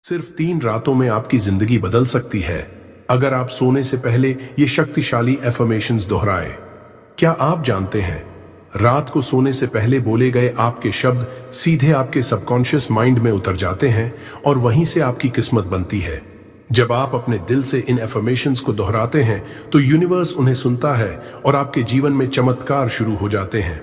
सिर्फ 3 रातों में आपकी जिंदगी बदल सकती है अगर आप सोने से पहले ये शक्तिशाली एफर्मेशंस दोहराएं। क्या आप जानते हैं, रात को सोने से पहले बोले गए आपके शब्द सीधे आपके सबकॉन्शियस माइंड में उतर जाते हैं और वहीं से आपकी किस्मत बनती है। जब आप अपने दिल से इन एफर्मेशंस को दोहराते हैं तो यूनिवर्स उन्हें सुनता है और आपके जीवन में चमत्कार शुरू हो जाते हैं।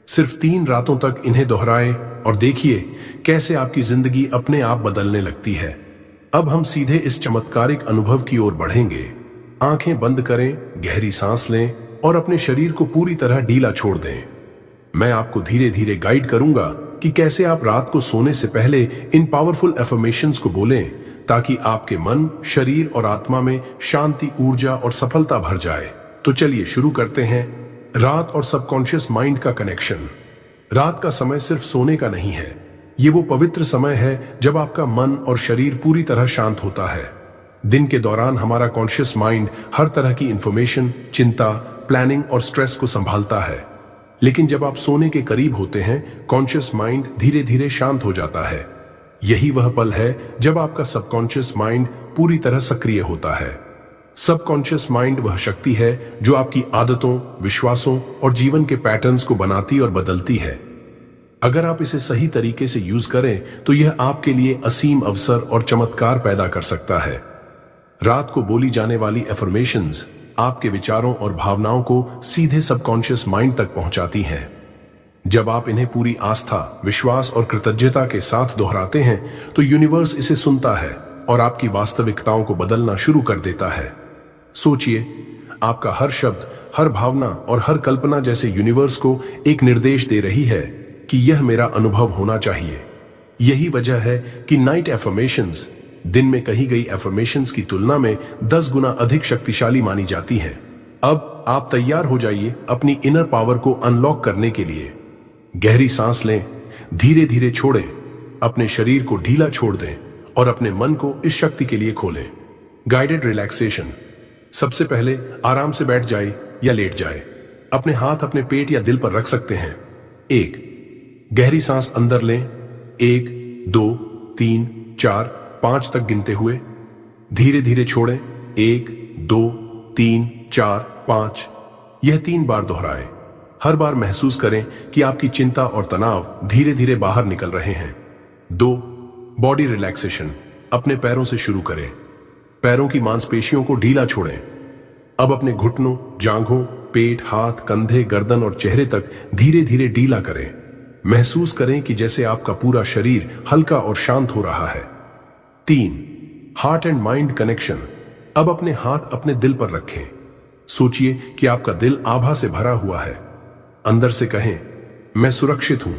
सिर्फ 3 रातों तक इन्हें दोहराएं और देखिए कैसे आपकी जिंदगी अपने आप बदलने लगती है। अब हम सीधे इस चमत्कारिक अनुभव की ओर बढ़ेंगे। आंखें बंद करें, गहरी सांस लें और अपने शरीर को पूरी तरह ढीला छोड़ दें। मैं आपको धीरे धीरे गाइड करूंगा कि कैसे आप रात को सोने से पहले इन पावरफुल एफर्मेशंस को बोलें ताकि आपके मन, शरीर और आत्मा में शांति, ऊर्जा और सफलता भर जाए। तो चलिए शुरू करते हैं। रात और सबकॉन्शियस माइंड का कनेक्शन। रात का समय सिर्फ सोने का नहीं है, ये वो पवित्र समय है जब आपका मन और शरीर पूरी तरह शांत होता है। दिन के दौरान हमारा कॉन्शियस माइंड हर तरह की इंफॉर्मेशन, चिंता, प्लानिंग और स्ट्रेस को संभालता है, लेकिन जब आप सोने के करीब होते हैं कॉन्शियस माइंड धीरे धीरे शांत हो जाता है। यही वह पल है जब आपका सबकॉन्शियस माइंड पूरी तरह सक्रिय होता है। सबकॉन्शियस माइंड वह शक्ति है जो आपकी आदतों, विश्वासों और जीवन के पैटर्न्स को बनाती और बदलती है। अगर आप इसे सही तरीके से यूज करें तो यह आपके लिए असीम अवसर और चमत्कार पैदा कर सकता है। रात को बोली जाने वाली एफर्मेशंस आपके विचारों और भावनाओं को सीधे सबकॉन्शियस माइंड तक पहुंचाती हैं। जब आप इन्हें पूरी आस्था, विश्वास और कृतज्ञता के साथ दोहराते हैं तो यूनिवर्स इसे सुनता है और आपकी वास्तविकताओं को बदलना शुरू कर देता है। सोचिए, आपका हर शब्द, हर भावना और हर कल्पना जैसे यूनिवर्स को एक निर्देश दे रही है कि यह मेरा अनुभव होना चाहिए। यही वजह है कि नाइट एफर्मेशंस दिन में कही गई एफर्मेशंस की तुलना में 10 गुना अधिक शक्तिशाली मानी जाती हैं। अब आप तैयार हो जाइए अपनी इनर पावर को अनलॉक करने के लिए। गहरी सांस लें, धीरे धीरे छोड़ें, अपने शरीर को ढीला छोड़ दें और अपने मन को इस शक्ति के लिए खोलें। Guided relaxation. सबसे पहले आराम से बैठ जाए या लेट जाए। अपने हाथ अपने पेट या दिल पर रख सकते हैं। 1 गहरी सांस अंदर लें, 1 2 3 4 5 तक गिनते हुए। धीरे धीरे छोड़ें, 1 2 3 4 5। यह 3 बार दोहराएं। हर बार महसूस करें कि आपकी चिंता और तनाव धीरे धीरे बाहर निकल रहे हैं। 2 बॉडी रिलैक्सेशन। अपने पैरों से शुरू करें। पैरों की मांसपेशियों को ढीला छोड़ें। अब अपने घुटनों, जांघों, पेट, हाथ, कंधे, गर्दन और चेहरे तक धीरे धीरे ढीला करें। महसूस करें कि जैसे आपका पूरा शरीर हल्का और शांत हो रहा है। 3 हार्ट एंड माइंड कनेक्शन। अब अपने हाथ अपने दिल पर रखें। सोचिए कि आपका दिल आभा से भरा हुआ है। अंदर से कहें, मैं सुरक्षित हूं,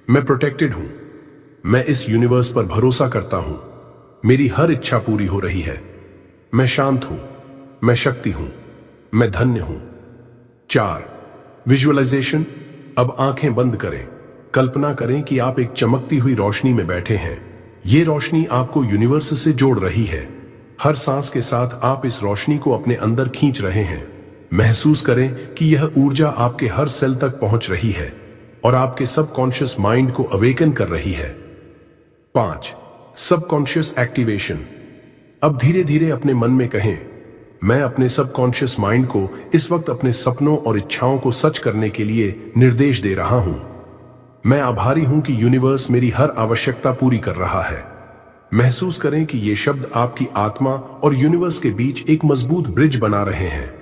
मैं प्रोटेक्टेड हूं, मैं इस यूनिवर्स पर भरोसा करता हूं, मेरी हर इच्छा पूरी हो रही है, मैं शांत हूं, मैं शक्ति हूं, मैं धन्य हूं। 4 विजुअलाइजेशन। अब आंखें बंद करें। कल्पना करें कि आप एक चमकती हुई रोशनी में बैठे हैं। ये रोशनी आपको यूनिवर्स से जोड़ रही है। हर सांस के साथ आप इस रोशनी को अपने अंदर खींच रहे हैं। महसूस करें कि यह ऊर्जा आपके हर सेल तक पहुंच रही है और आपके सबकॉन्शियस माइंड को अवेकन कर रही है। 5 सबकॉन्शियस एक्टिवेशन। अब धीरे धीरे अपने मन में कहें, मैं अपने सबकॉन्शियस माइंड को इस वक्त अपने सपनों और इच्छाओं को सच करने के लिए निर्देश दे रहा हूं। मैं आभारी हूं कि यूनिवर्स मेरी हर आवश्यकता पूरी कर रहा है। महसूस करें कि ये शब्द आपकी आत्मा और यूनिवर्स के बीच एक मजबूत ब्रिज बना रहे हैं।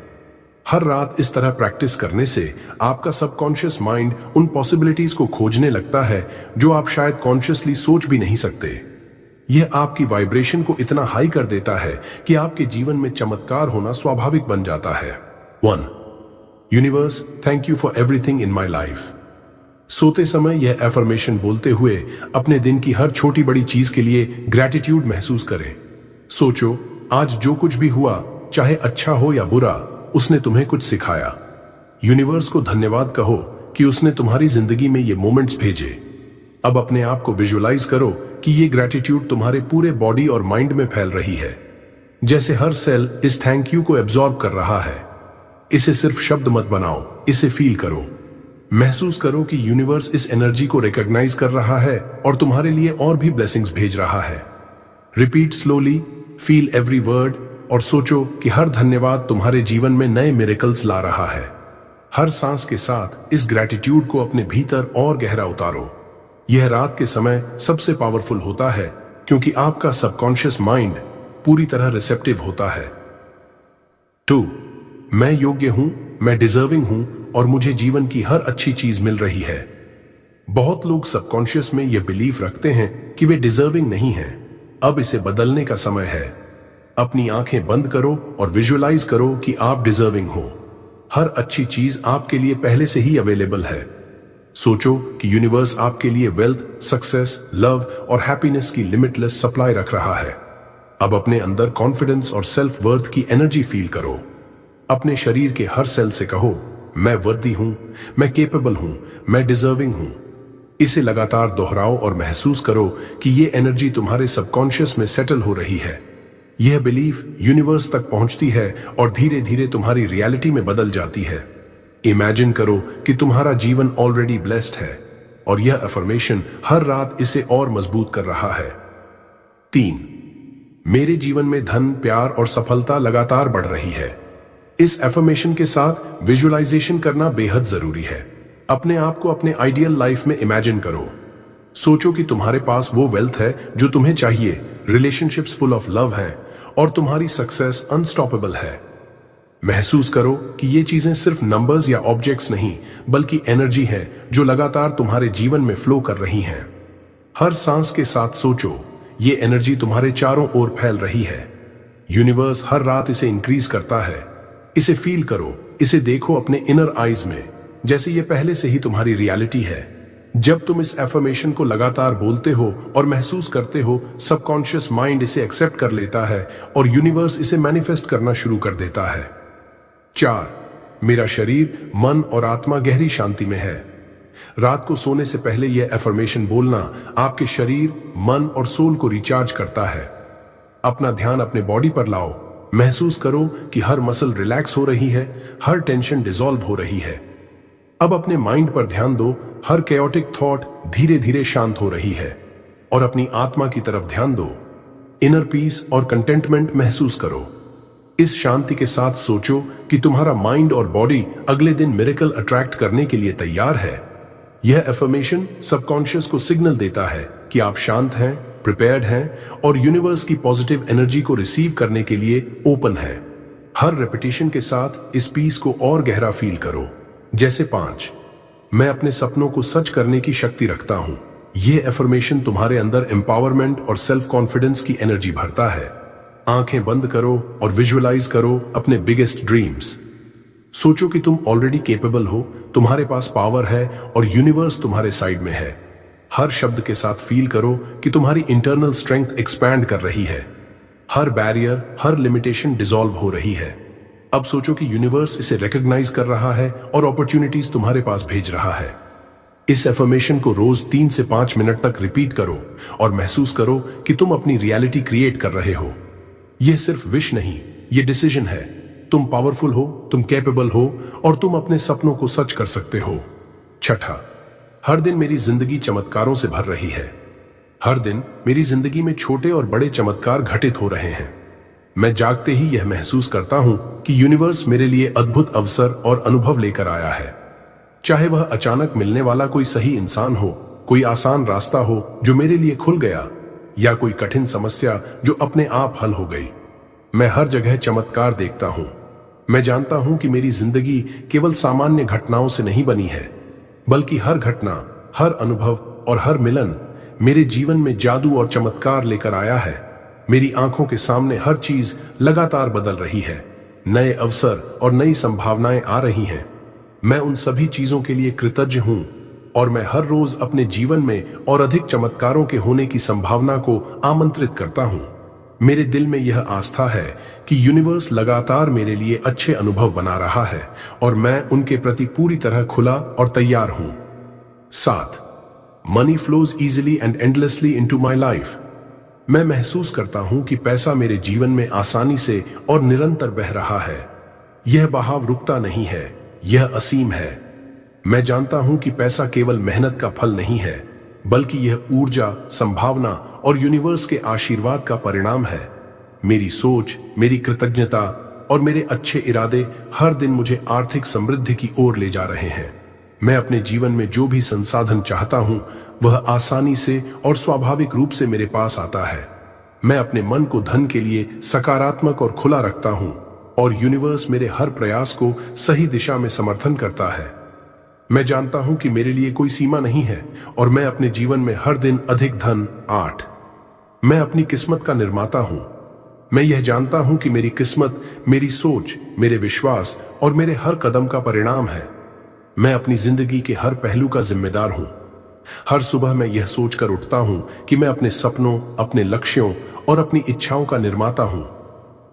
हर रात इस तरह प्रैक्टिस करने से आपका सबकॉन्शियस माइंड उन पॉसिबिलिटीज को खोजने लगता है जो आप शायद कॉन्शियसली सोच भी नहीं सकते। यह आपकी वाइब्रेशन को इतना हाई कर देता है कि आपके जीवन में चमत्कार होना स्वाभाविक बन जाता है। 1 universe, thank you for everything in my life. सोते समय यह एफर्मेशन बोलते हुए अपने दिन की हर छोटी बड़ी चीज के लिए ग्रैटिट्यूड महसूस करें। सोचो, आज जो कुछ भी हुआ, चाहे अच्छा हो या बुरा, उसने तुम्हें कुछ सिखाया। यूनिवर्स को धन्यवाद कहो कि उसने तुम्हारी जिंदगी में ये मोमेंट्स भेजे। अब अपने आप को विजुअलाइज करो कि ये ग्रैटिट्यूड तुम्हारे पूरे बॉडी और माइंड में फैल रही है, जैसे हर सेल इस थैंक यू को एब्जॉर्ब कर रहा है। इसे सिर्फ शब्द मत बनाओ, इसे फील करो। महसूस करो कि यूनिवर्स इस एनर्जी को रिकॉग्नाइज कर रहा है और तुम्हारे लिए और भी ब्लेसिंग्स भेज रहा है। Repeat slowly, feel every word और सोचो कि हर धन्यवाद तुम्हारे जीवन में नए मिरेकल्स ला रहा है। हर सांस के साथ इस ग्रैटिट्यूड को अपने भीतर और गहरा उतारो। यह रात के समय सबसे पावरफुल होता है क्योंकि आपका सबकॉन्शियस माइंड पूरी तरह रिसेप्टिव होता है। 2. मैं योग्य हूं, मैं डिजर्विंग हूं और मुझे जीवन की हर अच्छी चीज मिल रही है। बहुत लोग सबकॉन्शियस में यह बिलीफ रखते हैं कि वे डिजर्विंग नहीं हैं। अब इसे बदलने का समय है। अपनी आंखें बंद करो और विजुअलाइज करो कि आप डिजर्विंग हो। हर अच्छी चीज आपके लिए पहले से ही अवेलेबल है। सोचो कि यूनिवर्स आपके लिए वेल्थ, सक्सेस, लव और हैप्पीनेस की लिमिटलेस सप्लाई रख रहा है। अब अपने अंदर कॉन्फिडेंस और सेल्फ वर्थ की एनर्जी फील करो। अपने शरीर के हर सेल से कहो, मैं वर्दी हूं, मैं केपेबल हूं, मैं डिजर्विंग हूं। इसे लगातार दोहराओ और महसूस करो कि ये एनर्जी तुम्हारे सबकॉन्शियस में सेटल हो रही है। यह बिलीफ यूनिवर्स तक पहुंचती है और धीरे धीरे तुम्हारी रियलिटी में बदल जाती है। इमेजिन करो कि तुम्हारा जीवन ऑलरेडी ब्लेस्ड है और यह अफर्मेशन हर रात इसे और मजबूत कर रहा है। 3. मेरे जीवन में धन, प्यार और सफलता लगातार बढ़ रही है। इस अफर्मेशन के साथ विजुअलाइजेशन करना बेहद जरूरी है। अपने आप को अपने आइडियल लाइफ में इमेजिन करो। सोचो कि तुम्हारे पास वो वेल्थ है जो तुम्हें चाहिए, रिलेशनशिप्स फुल ऑफ लव हैं और तुम्हारी सक्सेस अनस्टॉपेबल है। महसूस करो कि ये चीजें सिर्फ नंबर्स या ऑब्जेक्ट्स नहीं बल्कि एनर्जी है जो लगातार तुम्हारे जीवन में फ्लो कर रही हैं। हर सांस के साथ सोचो, ये एनर्जी तुम्हारे चारों ओर फैल रही है। यूनिवर्स हर रात इसे इंक्रीज करता है। इसे फील करो, इसे देखो अपने इनर आईज में, जैसे ये पहले से ही तुम्हारी रियलिटी है। जब तुम इस एफर्मेशन को लगातार बोलते हो और महसूस करते हो, सबकॉन्शियस माइंड इसे एक्सेप्ट कर लेता है और यूनिवर्स इसे मैनिफेस्ट करना शुरू कर देता है। 4. मेरा शरीर, मन और आत्मा गहरी शांति में है। रात को सोने से पहले यह एफर्मेशन बोलना आपके शरीर, मन और सोल को रिचार्ज करता है। अपना ध्यान अपने बॉडी पर लाओ। महसूस करो कि हर मसल रिलैक्स हो रही है, हर टेंशन डिसॉल्व हो रही है। अब अपने माइंड पर ध्यान दो। हर कैओटिक थॉट धीरे धीरे शांत हो रही है और अपनी आत्मा की तरफ ध्यान दो। इनर पीस और कंटेंटमेंट महसूस करो। इस शांति के साथ सोचो कि तुम्हारा माइंड और बॉडी अगले दिन मिरेकल अट्रैक्ट करने के लिए तैयार है। यह एफर्मेशन सबकॉन्शियस को सिग्नल देता है कि आप शांत हैं, प्रिपेयर्ड हैं और यूनिवर्स की पॉजिटिव एनर्जी को रिसीव करने के लिए ओपन है। हर रेपिटेशन के साथ इस पीस को और गहरा फील करो। जैसे 5. मैं अपने सपनों को सच करने की शक्ति रखता हूं। यह एफर्मेशन तुम्हारे अंदर एम्पावरमेंट और सेल्फ कॉन्फिडेंस की एनर्जी भरता है। आंखें बंद करो और विजुअलाइज करो अपने बिगेस्ट ड्रीम्स। सोचो कि तुम ऑलरेडी केपेबल हो, तुम्हारे पास पावर है और यूनिवर्स तुम्हारे साइड में है। हर शब्द के साथ फील करो कि तुम्हारी इंटरनल स्ट्रेंथ एक्सपैंड कर रही है। हर बैरियर, हर लिमिटेशन डिसॉल्व हो रही है। अब सोचो कि यूनिवर्स इसे रिकॉग्नाइज कर रहा है और अपॉर्चुनिटीज तुम्हारे पास भेज रहा है। इस एफर्मेशन को रोज 3 से 5 मिनट तक रिपीट करो और महसूस करो कि तुम अपनी रियलिटी क्रिएट कर रहे हो। यह सिर्फ विश नहीं, यह डिसीजन है। तुम पावरफुल हो, तुम कैपेबल हो और तुम अपने सपनों को सच कर सकते हो। 6. हर दिन मेरी जिंदगी चमत्कारों से भर रही है। हर दिन मेरी जिंदगी में छोटे और बड़े चमत्कार घटित हो रहे हैं। मैं जागते ही यह महसूस करता हूं कि यूनिवर्स मेरे लिए अद्भुत अवसर और अनुभव लेकर आया है। चाहे वह अचानक मिलने वाला कोई सही इंसान हो, कोई आसान रास्ता हो जो मेरे लिए खुल गया, या कोई कठिन समस्या जो अपने आप हल हो गई। मैं हर जगह चमत्कार देखता हूं। मैं जानता हूं कि मेरी जिंदगी केवल सामान्य घटनाओं से नहीं बनी है, बल्कि हर घटना, हर अनुभव और हर मिलन मेरे जीवन में जादू और चमत्कार लेकर आया है। मेरी आंखों के सामने हर चीज लगातार बदल रही है। नए अवसर और नई संभावनाएं आ रही हैं। मैं उन सभी चीजों के लिए कृतज्ञ हूं और मैं हर रोज अपने जीवन में और अधिक चमत्कारों के होने की संभावना को आमंत्रित करता हूं। मेरे दिल में यह आस्था है कि यूनिवर्स लगातार मेरे लिए अच्छे अनुभव बना रहा है और मैं उनके प्रति पूरी तरह खुला और तैयार हूं। 7. Money flows easily and endlessly into my life. मैं महसूस करता हूं कि पैसा मेरे जीवन में आसानी से और निरंतर बह रहा है। यह बहाव रुकता नहीं है, यह असीम है। मैं जानता हूं कि पैसा केवल मेहनत का फल नहीं है, बल्कि यह ऊर्जा, संभावना और यूनिवर्स के आशीर्वाद का परिणाम है। मेरी सोच, मेरी कृतज्ञता और मेरे अच्छे इरादे हर दिन मुझे आर्थिक समृद्धि की ओर ले जा रहे हैं। मैं अपने जीवन में जो भी संसाधन चाहता हूं वह आसानी से और स्वाभाविक रूप से मेरे पास आता है। मैं अपने मन को धन के लिए सकारात्मक और खुला रखता हूं और यूनिवर्स मेरे हर प्रयास को सही दिशा में समर्थन करता है। मैं जानता हूं कि मेरे लिए कोई सीमा नहीं है और मैं अपने जीवन में हर दिन अधिक धन 8। मैं अपनी किस्मत का निर्माता हूं। मैं यह जानता हूं कि मेरी किस्मत मेरी सोच, मेरे विश्वास और मेरे हर कदम का परिणाम है। मैं अपनी जिंदगी के हर पहलू का जिम्मेदार हूं। हर सुबह मैं यह सोचकर उठता हूं कि मैं अपने सपनों, अपने लक्ष्यों और अपनी इच्छाओं का निर्माता हूं।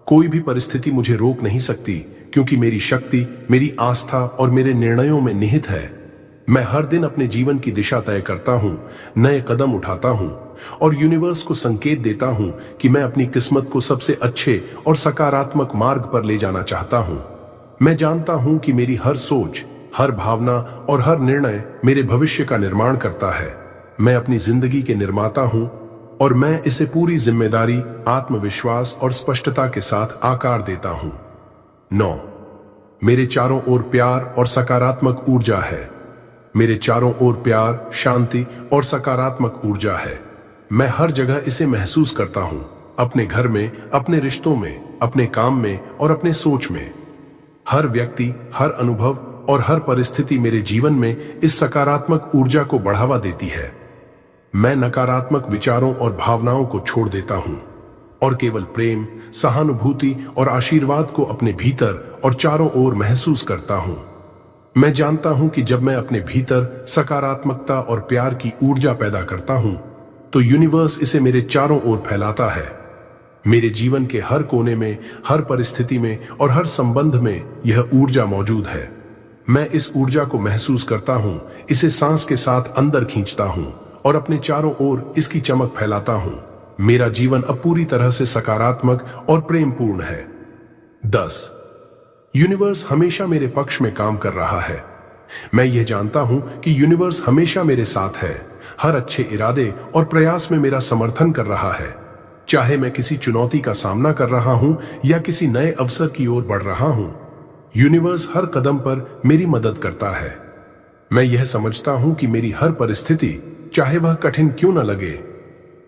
कोई भी परिस्थिति मुझे रोक नहीं सकती क्योंकि मेरी शक्ति, मेरी आस्था और मेरे निर्णयों में निहित है। मैं हर दिन अपने जीवन की दिशा तय करता हूं, नए कदम उठाता हूं और यूनिवर्स को संकेत देता हूं कि मैं अपनी किस्मत को सबसे अच्छे और सकारात्मक मार्ग पर ले जाना चाहता हूं। मैं जानता हूं कि मेरी हर सोच, हर भावना और हर निर्णय मेरे भविष्य का निर्माण करता है। मैं अपनी जिंदगी के निर्माता हूं और मैं इसे पूरी जिम्मेदारी, आत्मविश्वास और स्पष्टता के साथ आकार देता हूं। 9, मेरे चारों ओर प्यार और सकारात्मक ऊर्जा है। मेरे चारों ओर प्यार, शांति और सकारात्मक ऊर्जा है। मैं हर जगह इसे महसूस करता हूं, अपने घर में, अपने रिश्तों में, अपने काम में और अपने सोच में। हर व्यक्ति, हर अनुभव और हर परिस्थिति मेरे जीवन में इस सकारात्मक ऊर्जा को बढ़ावा देती है। मैं नकारात्मक विचारों और भावनाओं को छोड़ देता हूं और केवल प्रेम, सहानुभूति और आशीर्वाद को अपने भीतर और चारों ओर महसूस करता हूं। मैं जानता हूं कि जब मैं अपने भीतर सकारात्मकता और प्यार की ऊर्जा पैदा करता हूं तो यूनिवर्स इसे मेरे चारों ओर फैलाता है। मेरे जीवन के हर कोने में, हर परिस्थिति में और हर संबंध में यह ऊर्जा मौजूद है। मैं इस ऊर्जा को महसूस करता हूं, इसे सांस के साथ अंदर खींचता हूं और अपने चारों ओर इसकी चमक फैलाता हूं। मेरा जीवन अब पूरी तरह से सकारात्मक और प्रेमपूर्ण है। 10, यूनिवर्स हमेशा मेरे पक्ष में काम कर रहा है। मैं यह जानता हूं कि यूनिवर्स हमेशा मेरे साथ है, हर अच्छे इरादे और प्रयास में मेरा समर्थन कर रहा है। चाहे मैं किसी चुनौती का सामना कर रहा हूं या किसी नए अवसर की ओर बढ़ रहा हूं, यूनिवर्स हर कदम पर मेरी मदद करता है। मैं यह समझता हूं कि मेरी हर परिस्थिति, चाहे वह कठिन क्यों न लगे,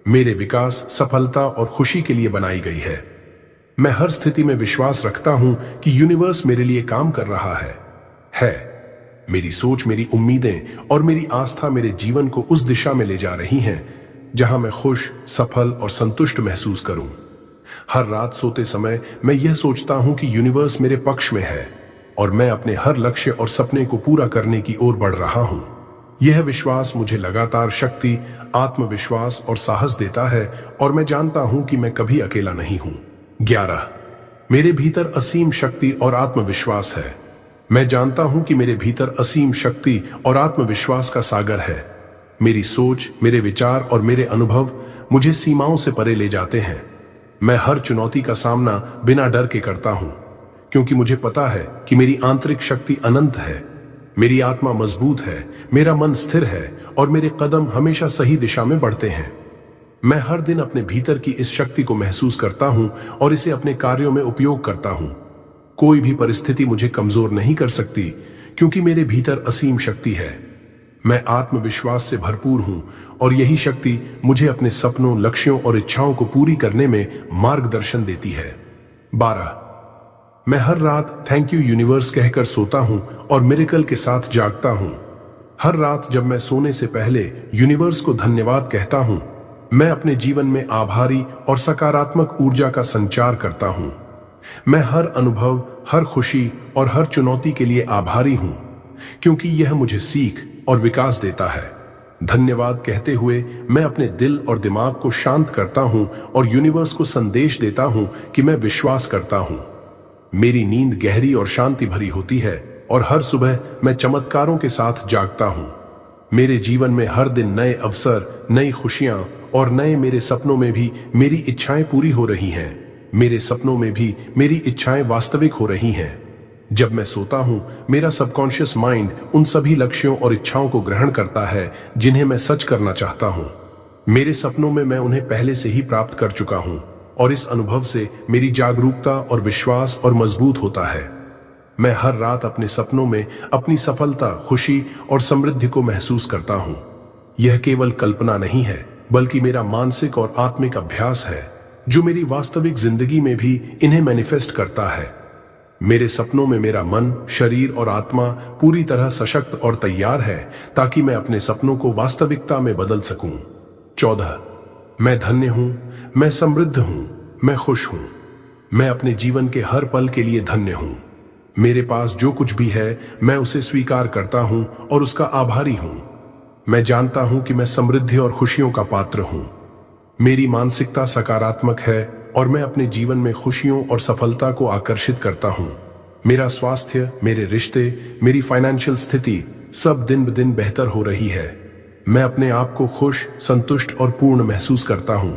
मेरे विकास, सफलता और खुशी के लिए बनाई गई है। मैं हर स्थिति में विश्वास रखता हूं कि यूनिवर्स मेरे लिए काम कर रहा है। मेरी सोच, मेरी उम्मीदें और मेरी आस्था मेरे जीवन को उस दिशा में ले जा रही हैं जहां मैं खुश, सफल और संतुष्ट महसूस करूं। हर रात सोते समय मैं यह सोचता हूं कि यूनिवर्स मेरे पक्ष में है और मैं अपने हर लक्ष्य और सपने को पूरा करने की ओर बढ़ रहा हूं। यह विश्वास मुझे लगातार शक्ति, आत्मविश्वास और साहस देता है और मैं जानता हूं कि मैं कभी अकेला नहीं हूं। 11, मेरे भीतर असीम शक्ति और आत्मविश्वास है। मैं जानता हूं कि मेरे भीतर असीम शक्ति और आत्मविश्वास का सागर है। मेरी सोच, मेरे विचार और मेरे अनुभव मुझे सीमाओं से परे ले जाते हैं। मैं हर चुनौती का सामना बिना डर के करता हूं क्योंकि मुझे पता है कि मेरी आंतरिक शक्ति अनंत है। मेरी आत्मा मजबूत है, मेरा मन स्थिर है और मेरे कदम हमेशा सही दिशा में बढ़ते हैं। मैं हर दिन अपने भीतर की इस शक्ति को महसूस करता हूं और इसे अपने कार्यों में उपयोग करता हूं। कोई भी परिस्थिति मुझे कमजोर नहीं कर सकती क्योंकि मेरे भीतर असीम शक्ति है। मैं आत्मविश्वास से भरपूर हूं और यही शक्ति मुझे अपने सपनों, लक्ष्यों और इच्छाओं को पूरी करने में मार्गदर्शन देती है। 12, मैं हर रात थैंक यू यूनिवर्स कहकर सोता हूं और मिरेकल के साथ जागता हूं। हर रात जब मैं सोने से पहले यूनिवर्स को धन्यवाद कहता हूं, मैं अपने जीवन में आभारी और सकारात्मक ऊर्जा का संचार करता हूं। मैं हर अनुभव, हर खुशी और हर चुनौती के लिए आभारी हूं क्योंकि यह मुझे सीख और विकास देता है। धन्यवाद कहते हुए मैं अपने दिल और दिमाग को शांत करता हूं और यूनिवर्स को संदेश देता हूं कि मैं विश्वास करता हूं। मेरी नींद गहरी और शांति भरी होती है और हर सुबह मैं चमत्कारों के साथ जागता हूं। मेरे जीवन में हर दिन नए अवसर, नई खुशियां और नए मेरे सपनों में भी मेरी इच्छाएं पूरी हो रही हैं। मेरे सपनों में भी मेरी इच्छाएं वास्तविक हो रही हैं। जब मैं सोता हूं, मेरा सबकॉन्शियस माइंड उन सभी लक्ष्यों और इच्छाओं को ग्रहण करता है जिन्हें मैं सच करना चाहता हूं। मेरे सपनों में मैं उन्हें पहले से ही प्राप्त कर चुका हूं और इस अनुभव से मेरी जागरूकता और विश्वास और मजबूत होता है। मैं हर रात अपने सपनों में अपनी सफलता, खुशी और समृद्धि को महसूस करता हूं। यह केवल कल्पना नहीं है, बल्कि मेरा मानसिक और आत्मिक अभ्यास है जो मेरी वास्तविक जिंदगी में भी इन्हें मैनिफेस्ट करता है। मेरे सपनों में मेरा मन, शरीर और आत्मा पूरी तरह सशक्त और तैयार है ताकि मैं अपने सपनों को वास्तविकता में बदल सकूं। 14, मैं धन्य हूं, मैं समृद्ध हूं, मैं खुश हूं। मैं अपने जीवन के हर पल के लिए धन्य हूं। मेरे पास जो कुछ भी है मैं उसे स्वीकार करता हूं और उसका आभारी हूं। मैं जानता हूं कि मैं समृद्धि और खुशियों का पात्र हूं। मेरी मानसिकता सकारात्मक है और मैं अपने जीवन में खुशियों और सफलता को आकर्षित करता हूं। मेरा स्वास्थ्य, मेरे रिश्ते, मेरी फाइनेंशियल स्थिति सब दिन ब दिन बेहतर हो रही है। मैं अपने आप को खुश, संतुष्ट और पूर्ण महसूस करता हूं।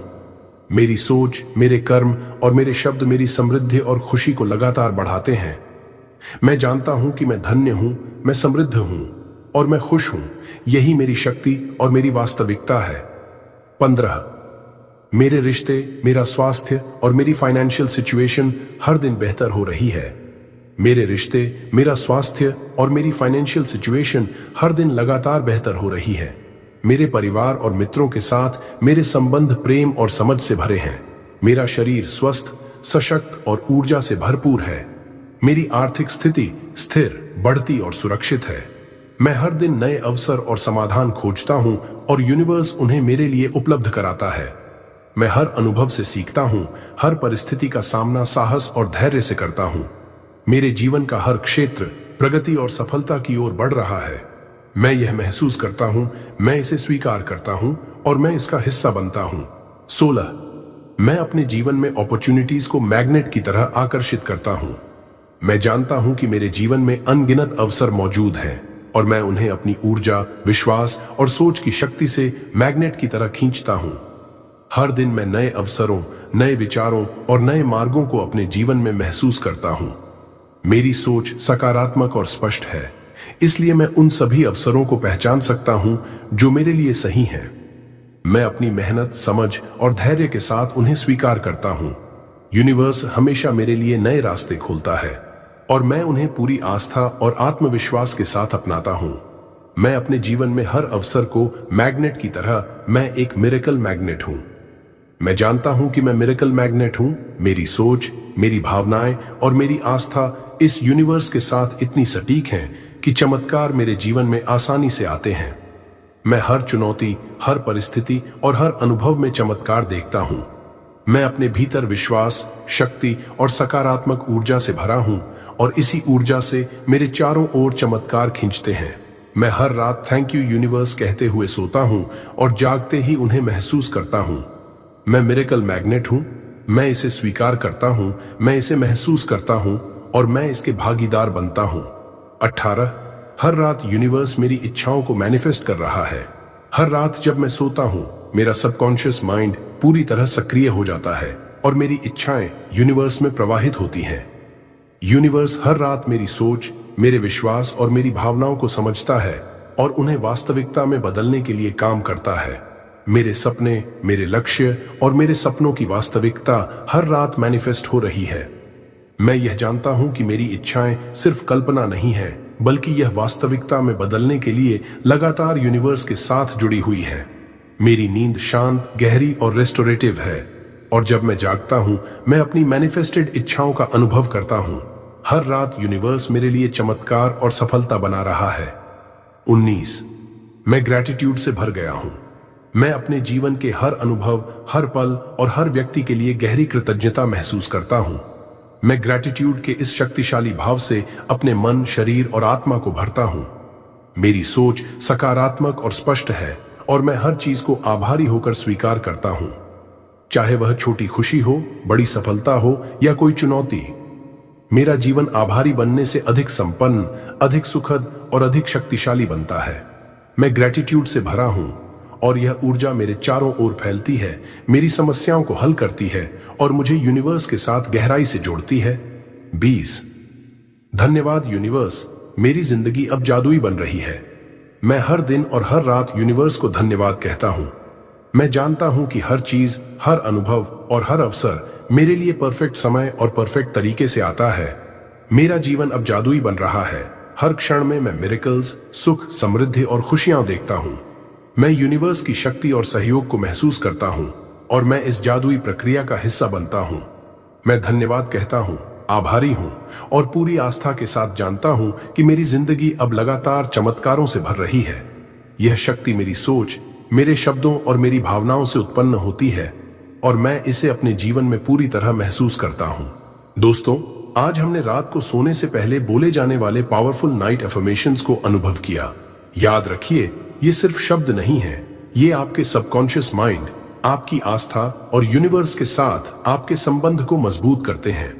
मेरी सोच, मेरे कर्म और मेरे शब्द मेरी समृद्धि और खुशी को लगातार बढ़ाते हैं। मैं जानता हूं कि मैं धन्य हूं, मैं समृद्ध हूं और मैं खुश हूं। यही मेरी शक्ति और मेरी वास्तविकता है। 15, मेरे रिश्ते, मेरा स्वास्थ्य और मेरी फाइनेंशियल सिचुएशन हर दिन बेहतर हो रही है। मेरे रिश्ते, मेरा स्वास्थ्य और मेरी फाइनेंशियल सिचुएशन हर दिन लगातार बेहतर हो रही है। मेरे परिवार और मित्रों के साथ मेरे संबंध प्रेम और समझ से भरे हैं। मेरा शरीर स्वस्थ, सशक्त और ऊर्जा से भरपूर है। मेरी आर्थिक स्थिति स्थिर, बढ़ती और सुरक्षित है। मैं हर दिन नए अवसर और समाधान खोजता हूं और यूनिवर्स उन्हें मेरे लिए उपलब्ध कराता है। मैं हर अनुभव से सीखता हूं, हर परिस्थिति का सामना साहस और धैर्य से करता हूं। मेरे जीवन का हर क्षेत्र प्रगति और सफलता की ओर बढ़ रहा है। मैं यह महसूस करता हूं, मैं इसे स्वीकार करता हूं और मैं इसका हिस्सा बनता हूं। 16, मैं अपने जीवन में अपॉर्चुनिटीज को मैग्नेट की तरह आकर्षित करता हूं। मैं जानता हूं कि मेरे जीवन में अनगिनत अवसर मौजूद हैं और मैं उन्हें अपनी ऊर्जा, विश्वास और सोच की शक्ति से मैग्नेट की तरह खींचता हूं। हर दिन मैं नए अवसरों, नए विचारों और नए मार्गों को अपने जीवन में महसूस करता हूं। मेरी सोच सकारात्मक और स्पष्ट है, इसलिए मैं उन सभी अवसरों को पहचान सकता हूं जो मेरे लिए सही हैं। मैं अपनी मेहनत, समझ और धैर्य के साथ उन्हें स्वीकार करता हूं। यूनिवर्स हमेशा मेरे लिए नए रास्ते खोलता है और मैं उन्हें पूरी आस्था और आत्मविश्वास के साथ अपनाता हूं। मैं अपने जीवन में हर अवसर को मैग्नेट की तरह, मैं एक मिरेकल मैग्नेट हूं। मैं जानता हूं कि मैं मिरेकल मैग्नेट हूं। मेरी सोच, मेरी भावनाएं और मेरी आस्था इस यूनिवर्स के साथ इतनी सटीक हैं कि चमत्कार मेरे जीवन में आसानी से आते हैं। मैं हर चुनौती, हर परिस्थिति और हर अनुभव में चमत्कार देखता हूं। मैं अपने भीतर विश्वास, शक्ति और सकारात्मक ऊर्जा से भरा हूं और इसी ऊर्जा से मेरे चारों ओर चमत्कार खींचते हैं। मैं हर रात थैंक यू यूनिवर्स कहते हुए सोता हूं और जागते ही उन्हें महसूस करता हूं। मैं मिरेकल मैग्नेट हूं। मैं इसे स्वीकार करता हूं, मैं इसे महसूस करता हूं और मैं इसके भागीदार बनता हूं। 18, हर रात यूनिवर्स मेरी इच्छाओं को मैनिफेस्ट कर रहा है। हर रात जब मैं सोता हूं, मेरा सबकॉन्शियस माइंड पूरी तरह सक्रिय हो जाता है और मेरी इच्छाएं यूनिवर्स में प्रवाहित होती हैं। यूनिवर्स हर रात मेरी सोच, मेरे विश्वास और मेरी भावनाओं को समझता है और उन्हें वास्तविकता में बदलने के लिए काम करता है। मेरे सपने, मेरे लक्ष्य और मेरे सपनों की वास्तविकता हर रात मैनिफेस्ट हो रही है। मैं यह जानता हूं कि मेरी इच्छाएं सिर्फ कल्पना नहीं है, बल्कि यह वास्तविकता में बदलने के लिए लगातार यूनिवर्स के साथ जुड़ी हुई है। मेरी नींद शांत, गहरी और रेस्टोरेटिव है और जब मैं जागता हूं, मैं अपनी मैनिफेस्टेड इच्छाओं का अनुभव करता हूं। हर रात यूनिवर्स मेरे लिए चमत्कार और सफलता बना रहा है। 19, मैं ग्रैटिट्यूड से भर गया हूं। मैं अपने जीवन के हर अनुभव, हर पल और हर व्यक्ति के लिए गहरी कृतज्ञता महसूस करता हूं। मैं ग्रैटिट्यूड के इस शक्तिशाली भाव से अपने मन, शरीर और आत्मा को भरता हूं। मेरी सोच सकारात्मक और स्पष्ट है और मैं हर चीज को आभारी होकर स्वीकार करता हूं, चाहे वह छोटी खुशी हो, बड़ी सफलता हो या कोई चुनौती। मेरा जीवन आभारी बनने से अधिक संपन्न, अधिक सुखद और अधिक शक्तिशाली बनता है। मैं ग्रैटिट्यूड से भरा हूं और यह ऊर्जा मेरे चारों ओर फैलती है, मेरी समस्याओं को हल करती है और मुझे यूनिवर्स के साथ गहराई से जोड़ती है। 20, धन्यवाद यूनिवर्स, मेरी जिंदगी अब जादुई बन रही है। मैं हर दिन और हर रात यूनिवर्स को धन्यवाद कहता हूं। मैं जानता हूं कि हर चीज, हर अनुभव और हर अवसर मेरे लिए परफेक्ट समय और परफेक्ट तरीके से आता है। मेरा जीवन अब जादुई बन रहा है। हर क्षण में मैं मिरेकल्स, सुख, समृद्धि और खुशियां देखता हूं। मैं यूनिवर्स की शक्ति और सहयोग को महसूस करता हूं और मैं इस जादुई प्रक्रिया का हिस्सा बनता हूं। मैं धन्यवाद कहता हूं, आभारी हूं और पूरी आस्था के साथ जानता हूं कि मेरी जिंदगी अब लगातार चमत्कारों से भर रही है। यह शक्ति मेरी सोच, मेरे शब्दों और मेरी भावनाओं से उत्पन्न होती है और मैं इसे अपने जीवन में पूरी तरह महसूस करता हूं। दोस्तों, आज हमने रात को सोने से पहले बोले जाने वाले पावरफुल नाइट अफर्मेशंस को अनुभव किया। याद रखिए, ये सिर्फ शब्द नहीं है, ये आपके सबकॉन्शियस माइंड, आपकी आस्था और यूनिवर्स के साथ आपके संबंध को मजबूत करते हैं।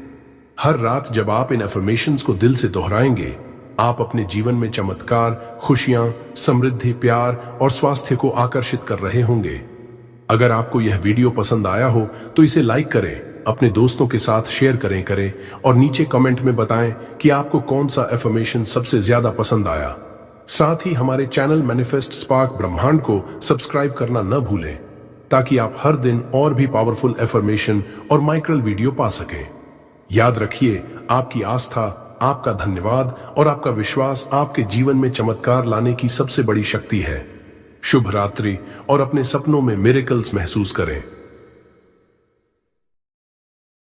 हर रात जब आप इन अफर्मेशंस को दिल से दोहराएंगे, आप अपने जीवन में चमत्कार, खुशियां, समृद्धि, प्यार और स्वास्थ्य को आकर्षित कर रहे होंगे। अगर आपको यह वीडियो पसंद आया हो तो इसे लाइक करें, अपने दोस्तों के साथ शेयर करें और नीचे कमेंट में बताएं कि आपको कौन सा अफर्मेशन सबसे ज्यादा पसंद आया। साथ ही हमारे चैनल मैनिफेस्ट स्पार्क ब्रह्मांड को सब्सक्राइब करना न भूलें, ताकि आप हर दिन और भी पावरफुल अफर्मेशन और माइक्रोल वीडियो पा सकें। याद रखिए, आपकी आस्था, आपका धन्यवाद और आपका विश्वास आपके जीवन में चमत्कार लाने की सबसे बड़ी शक्ति है। शुभ रात्रि और अपने सपनों में मिरेकल्स महसूस करें।